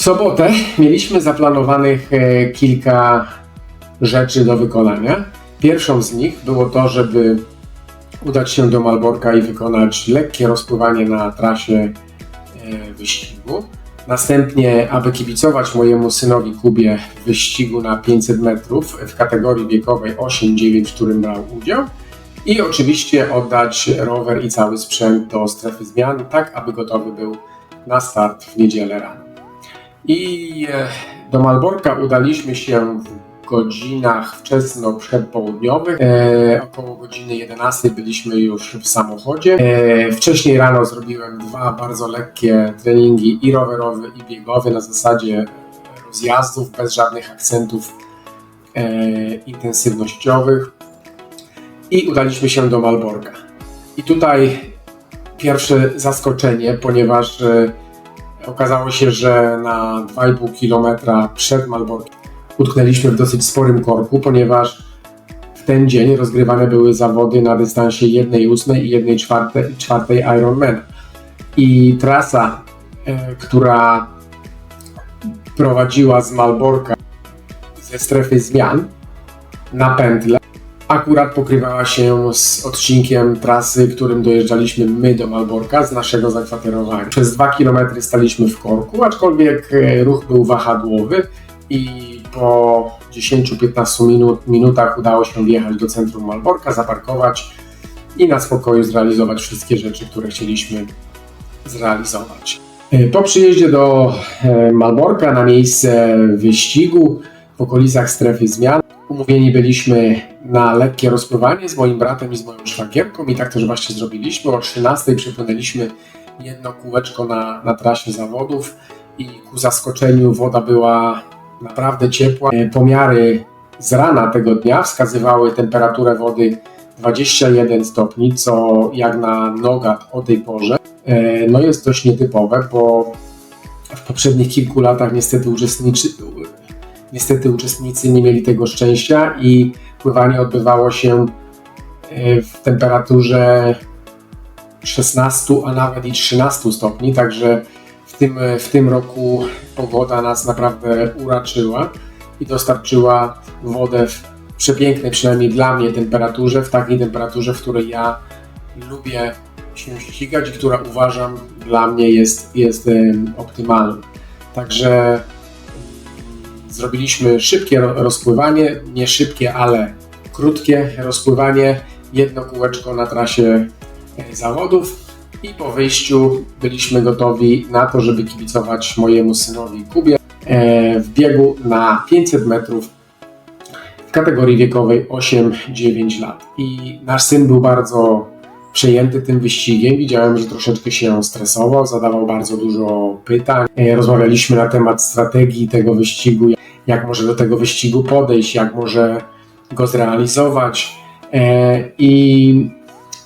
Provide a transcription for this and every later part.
sobotę mieliśmy zaplanowanych kilka rzeczy do wykonania. Pierwszą z nich było to, żeby udać się do Malborka i wykonać lekkie rozpływanie na trasie wyścigu. Następnie, aby kibicować mojemu synowi Kubie w wyścigu na 500 metrów w kategorii wiekowej 8-9, w którym brał udział. I oczywiście oddać rower i cały sprzęt do strefy zmian, tak aby gotowy był na start w niedzielę rano. I do Malborka udaliśmy się w godzinach wczesno przedpołudniowych. Około godziny 11 byliśmy już w samochodzie. Wcześniej rano zrobiłem 2 bardzo lekkie treningi i rowerowy, i biegowy na zasadzie rozjazdów, bez żadnych akcentów intensywnościowych. I udaliśmy się do Malborka. I tutaj pierwsze zaskoczenie, ponieważ okazało się, że na 2,5 km przed Malborkiem utknęliśmy w dosyć sporym korku, ponieważ w ten dzień rozgrywane były zawody na dystansie 1,8 i 1,4 Ironmana. I trasa, która prowadziła z Malborka ze strefy zmian na pętlę, akurat pokrywała się z odcinkiem trasy, którym dojeżdżaliśmy my do Malborka z naszego zakwaterowania. Przez 2 km staliśmy w korku, aczkolwiek ruch był wahadłowy i po 10-15 minutach udało się wjechać do centrum Malborka, zaparkować i na spokoju zrealizować wszystkie rzeczy, które chcieliśmy zrealizować. Po przyjeździe do Malborka na miejsce wyścigu w okolicach strefy zmian umówieni byliśmy na lekkie rozpływanie z moim bratem i z moją szwagierką i tak też właśnie zrobiliśmy. O 13:00 przepłynęliśmy jedno kółeczko na trasie zawodów i ku zaskoczeniu woda była naprawdę ciepła. Pomiary z rana tego dnia wskazywały temperaturę wody 21 stopni, co jak na Nogat o tej porze no jest dość nietypowe, bo w poprzednich kilku latach niestety uczestnicy nie mieli tego szczęścia i pływanie odbywało się w temperaturze 16, a nawet i 13 stopni, także w tym roku pogoda nas naprawdę uraczyła i dostarczyła wodę w przepięknej, przynajmniej dla mnie, temperaturze, w takiej temperaturze, w której ja lubię się ścigać i która uważam dla mnie jest optymalna. Także zrobiliśmy szybkie rozpływanie, nie szybkie, ale krótkie rozpływanie, jedno kółeczko na trasie zawodów i po wyjściu byliśmy gotowi na to, żeby kibicować mojemu synowi Kubie w biegu na 500 metrów w kategorii wiekowej 8-9 lat. I nasz syn był bardzo przejęty tym wyścigiem. Widziałem, że troszeczkę się stresował, zadawał bardzo dużo pytań. Rozmawialiśmy na temat strategii tego wyścigu, jak może do tego wyścigu podejść, jak może go zrealizować. I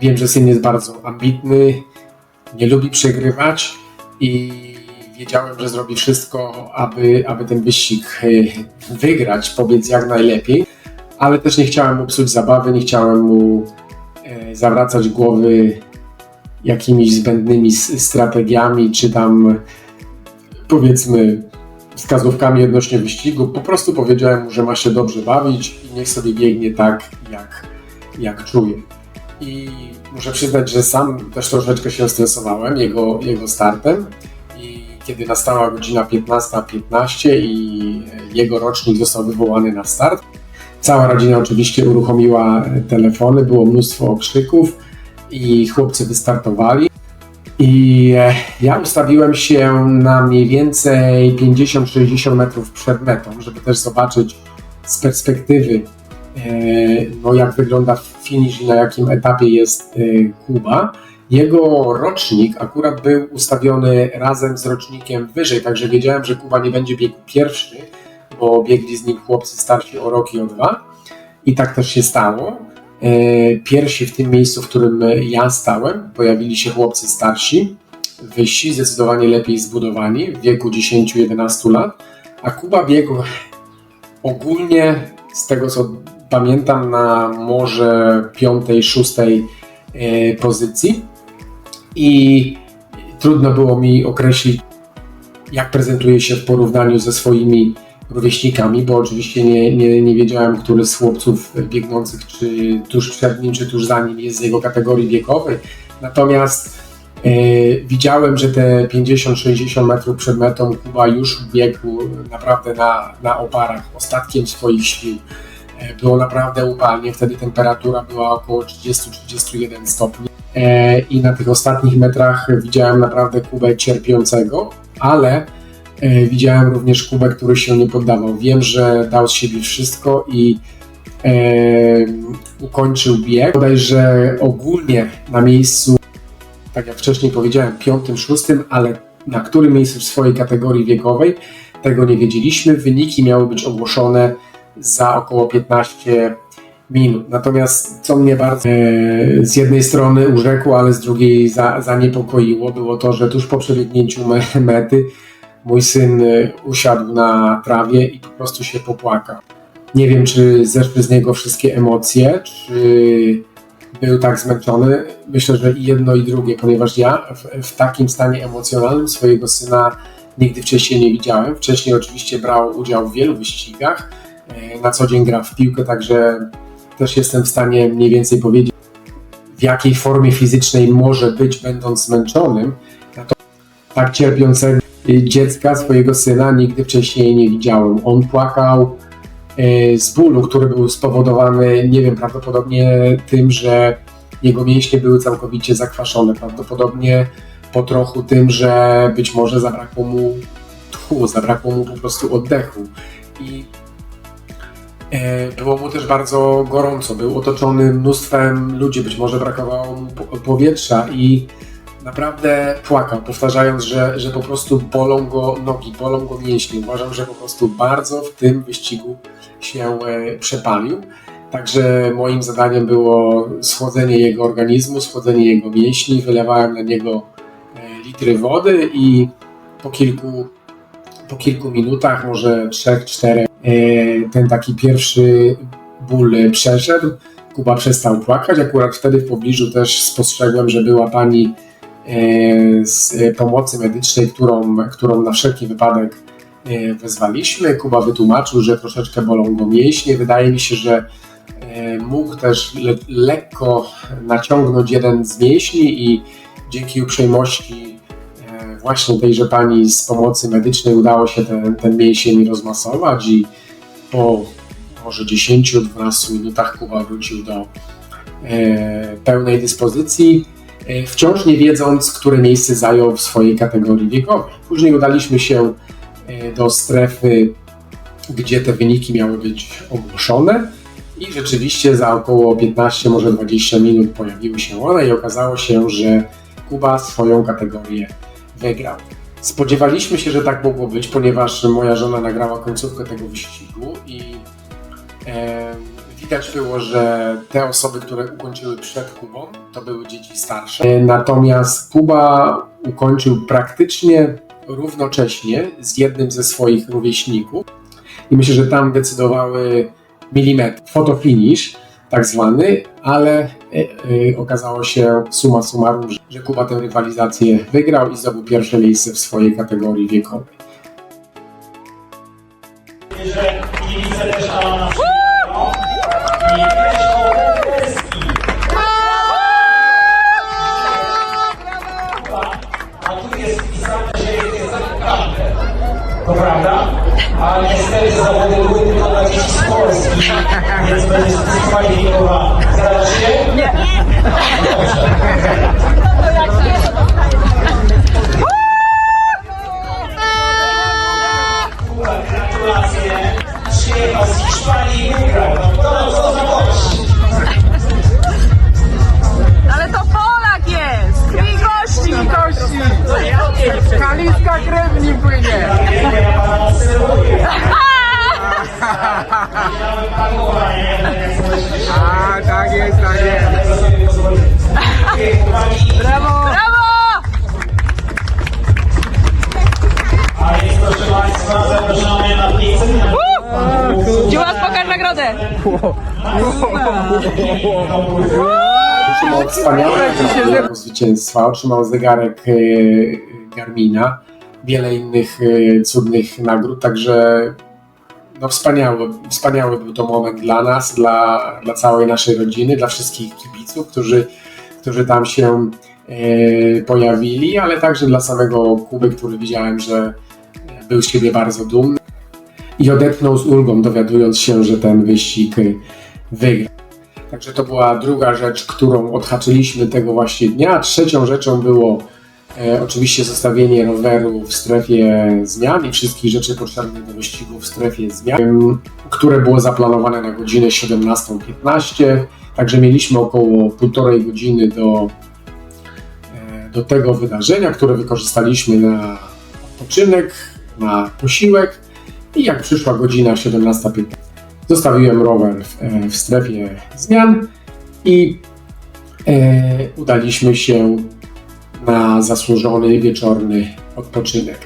wiem, że syn jest bardzo ambitny, nie lubi przegrywać i wiedziałem, że zrobi wszystko, aby ten wyścig wygrać, pobiec jak najlepiej, ale też nie chciałem mu psuć zabawy, nie chciałem mu zawracać głowy jakimiś zbędnymi strategiami, czy tam powiedzmy wskazówkami odnośnie wyścigu. Po prostu powiedziałem mu, że ma się dobrze bawić i niech sobie biegnie tak, jak czuje. I muszę przyznać, że sam też troszeczkę się stresowałem jego startem i kiedy nastała godzina 15:15 i jego rocznik został wywołany na start, cała rodzina oczywiście uruchomiła telefony, było mnóstwo okrzyków i chłopcy wystartowali. I ja ustawiłem się na mniej więcej 50-60 metrów przed metą, żeby też zobaczyć z perspektywy, no jak wygląda finisz i na jakim etapie jest Kuba. Jego rocznik akurat był ustawiony razem z rocznikiem wyżej, także wiedziałem, że Kuba nie będzie biegł pierwszy, bo biegli z nim chłopcy starsi o rok i o 2. I tak też się stało. Pierwsi w tym miejscu, w którym ja stałem, pojawili się chłopcy starsi, wyżsi, zdecydowanie lepiej zbudowani, w wieku 10-11 lat, a Kuba biegł ogólnie, z tego co pamiętam, na może 5-6 pozycji i trudno było mi określić, jak prezentuje się w porównaniu ze swoimi rówieśnikami, bo oczywiście nie wiedziałem, który z chłopców biegnących, czy tuż przed nim, czy tuż za nim jest z jego kategorii wiekowej. Natomiast widziałem, że te 50-60 metrów przed metą Kuba już biegł naprawdę na oparach, ostatkiem swoich sił. Było naprawdę upalnie, wtedy temperatura była około 30-31 stopni i na tych ostatnich metrach widziałem naprawdę Kubę cierpiącego, ale widziałem również Kubę, który się nie poddawał. Wiem, że dał z siebie wszystko i ukończył bieg. Bodajże ogólnie na miejscu, tak jak wcześniej powiedziałem, 5., 6., ale na którym miejscu w swojej kategorii wiekowej, tego nie wiedzieliśmy. Wyniki miały być ogłoszone za około 15 minut. Natomiast co mnie bardzo z jednej strony urzekło, ale z drugiej zaniepokoiło, było to, że tuż po przebiegnięciu mety mój syn usiadł na trawie i po prostu się popłakał. Nie wiem, czy zeszły z niego wszystkie emocje, czy był tak zmęczony. Myślę, że i jedno, i drugie, ponieważ ja w takim stanie emocjonalnym swojego syna nigdy wcześniej nie widziałem. Wcześniej oczywiście brał udział w wielu wyścigach, na co dzień gra w piłkę, także też jestem w stanie mniej więcej powiedzieć, w jakiej formie fizycznej może być, będąc zmęczonym. Tak cierpiącego dziecka, swojego syna, nigdy wcześniej nie widziałem. On płakał z bólu, który był spowodowany, nie wiem, prawdopodobnie tym, że jego mięśnie były całkowicie zakwaszone, prawdopodobnie po trochu tym, że być może zabrakło mu tchu, zabrakło mu po prostu oddechu i było mu też bardzo gorąco, był otoczony mnóstwem ludzi, być może brakowało mu powietrza i naprawdę płakał, powtarzając, że po prostu bolą go nogi, bolą go mięśnie. Uważam, że po prostu bardzo w tym wyścigu się przepalił. Także moim zadaniem było schłodzenie jego organizmu, schłodzenie jego mięśni. Wylewałem na niego litry wody i po kilku minutach, może 3-4, ten taki pierwszy ból przeszedł. Kuba przestał płakać. Akurat wtedy w pobliżu też spostrzegłem, że była pani z pomocy medycznej, którą na wszelki wypadek wezwaliśmy. Kuba wytłumaczył, że troszeczkę bolą go mięśnie. Wydaje mi się, że mógł też lekko naciągnąć jeden z mięśni i dzięki uprzejmości właśnie tejże pani z pomocy medycznej udało się ten mięsień rozmasować i po może 10-12 minutach Kuba wrócił do pełnej dyspozycji, wciąż nie wiedząc, które miejsce zajął w swojej kategorii wiekowej. Później udaliśmy się do strefy, gdzie te wyniki miały być ogłoszone i rzeczywiście za około 15, może 20 minut pojawiły się one i okazało się, że Kuba swoją kategorię wygrał. Spodziewaliśmy się, że tak mogło być, ponieważ moja żona nagrała końcówkę tego wyścigu i widać było, że te osoby, które ukończyły przed Kubą, to były dzieci starsze. Natomiast Kuba ukończył praktycznie równocześnie z jednym ze swoich rówieśników i myślę, że tam decydowały milimetry. Fotofinish tak zwany, ale okazało się summa summarum, że Kuba tę rywalizację wygrał i zdobył pierwsze miejsce w swojej kategorii wiekowej. To prawda, a niestety zawody były tylko dla dzieci z Polski, więc będzie dyskwalifikowana. Zgadza się? Nie. Dobrze. Gratulacje. Przyjechał z Hiszpanii i wygrał. No co za gość. Ale to Polak jest! Krwi gości! Kaliska krew w nim płynie! A, tak jest, tak jest. Brawo! Brawo! A jest, proszę Państwa, zapraszamy na pizzę. Dziulas, pokaż nagrodę! Otrzymał wspaniałe zwycięstwa, otrzymał zegarek Garmina. wiele innych cudnych nagród, także no wspaniały był to moment dla nas, dla całej naszej rodziny, dla wszystkich kibiców, którzy tam się pojawili, ale także dla samego Kuby, który widziałem, że był z siebie bardzo dumny i odetchnął z ulgą, dowiadując się, że ten wyścig wygra. Także to była druga rzecz, którą odhaczyliśmy tego właśnie dnia. Trzecią rzeczą było oczywiście zostawienie roweru w strefie zmian i wszystkich rzeczy potrzebnych do wyścigu w strefie zmian, które było zaplanowane na godzinę 17:15. Także mieliśmy około 1,5 godziny do tego wydarzenia, które wykorzystaliśmy na odpoczynek, na posiłek i jak przyszła godzina 17:15, zostawiłem rower w strefie zmian i udaliśmy się na zasłużony wieczorny odpoczynek.